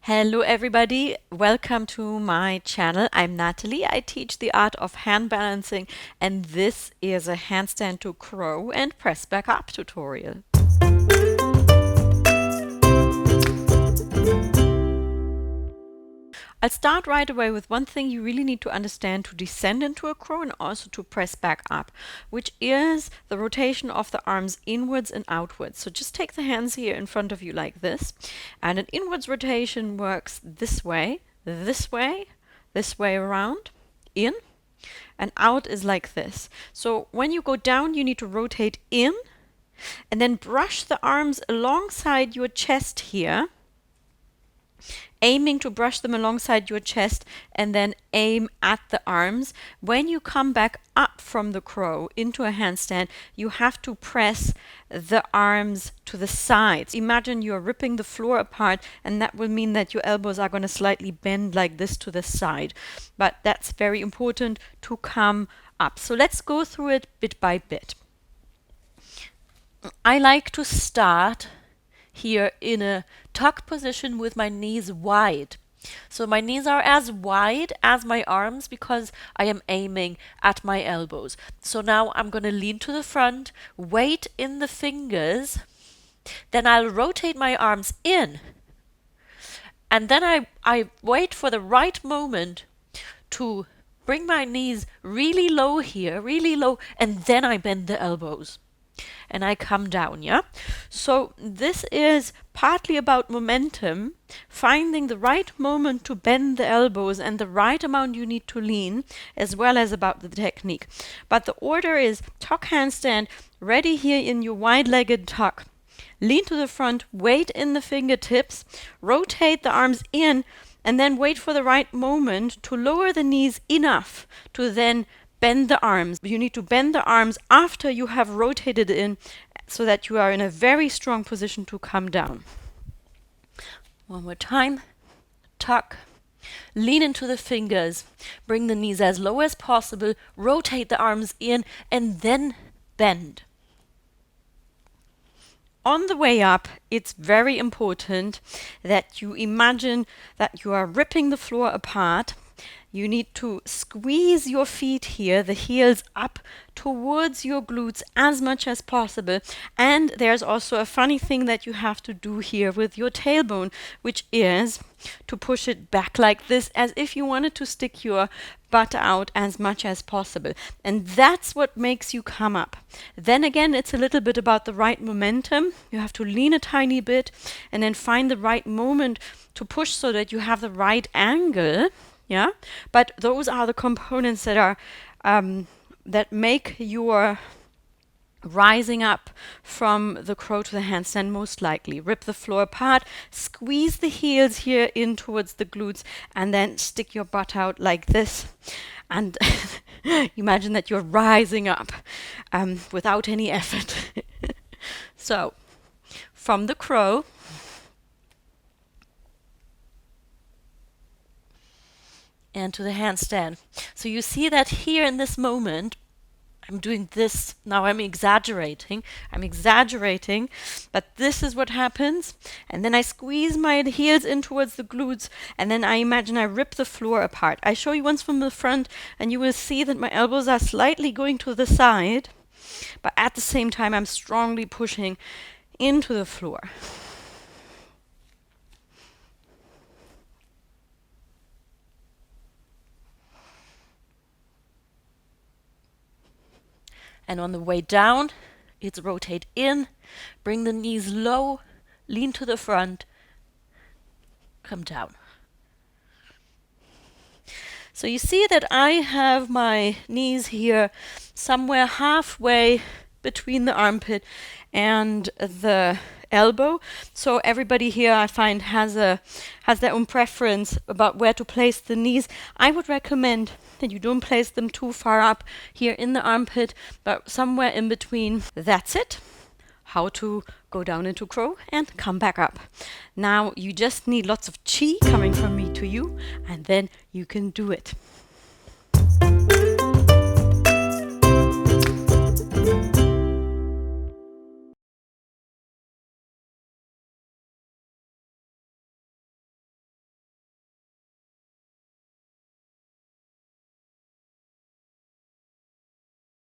Hello everybody, welcome to my channel. I'm Natalie. I teach the art of hand balancing and this is a handstand to crow and press back up tutorial. I'll start right away with one thing you really need to understand to descend into a crow and also to press back up, which is the rotation of the arms inwards and outwards. So just take the hands here in front of you like this, and an inwards rotation works this way, this way around, in, and out is like this. So when you go down, you need to rotate in, and then brush the arms alongside your chest here, aiming to brush them alongside your chest and then aim at the arms. When you come back up from the crow into a handstand, you have to press the arms to the sides. Imagine you're ripping the floor apart, and that will mean that your elbows are going to slightly bend like this to the side. But that's very important to come up. So let's go through it bit by bit. I like to start here in a tuck position with my knees wide. So my knees are as wide as my arms because I am aiming at my elbows. So now I'm going to lean to the front, weight in the fingers, then I'll rotate my arms in, and then I wait for the right moment to bring my knees really low here, really low, and then I bend the elbows. And I come down, yeah? So this is partly about momentum, finding the right moment to bend the elbows and the right amount you need to lean, as well as about the technique. But the order is tuck handstand, ready here in your wide-legged tuck. Lean to the front, weight in the fingertips, rotate the arms in, and then wait for the right moment to lower the knees enough to then bend the arms. You need to bend the arms after you have rotated in so that you are in a very strong position to come down. One more time. Tuck. Lean into the fingers. Bring the knees as low as possible. Rotate the arms in and then bend. On the way up, it's very important that you imagine that you are ripping the floor apart. You need to squeeze your feet here, the heels up towards your glutes as much as possible. And there's also a funny thing that you have to do here with your tailbone, which is to push it back like this, as if you wanted to stick your butt out as much as possible. And that's what makes you come up. Then again, it's a little bit about the right momentum. You have to lean a tiny bit and then find the right moment to push so that you have the right angle. Yeah, but those are the components that are that make your rising up from the crow to the handstand most likely. Rip the floor apart, squeeze the heels here in towards the glutes, and then stick your butt out like this. And imagine that you're rising up without any effort. So, from the crow, and to the handstand. So you see that here in this moment, I'm doing this, now I'm exaggerating, but this is what happens. And then I squeeze my heels in towards the glutes, and then I imagine I rip the floor apart. I show you once from the front, and you will see that my elbows are slightly going to the side, but at the same time I'm strongly pushing into the floor. And on the way down, it's rotate in, bring the knees low, lean to the front, come down. So you see that I have my knees here somewhere halfway between the armpit and the elbow. So everybody here, I find, has their own preference about where to place the knees. I would recommend that you don't place them too far up here in the armpit, but somewhere in between. That's it. How to go down into crow and come back up. Now you just need lots of chi coming from me to you, and then you can do it.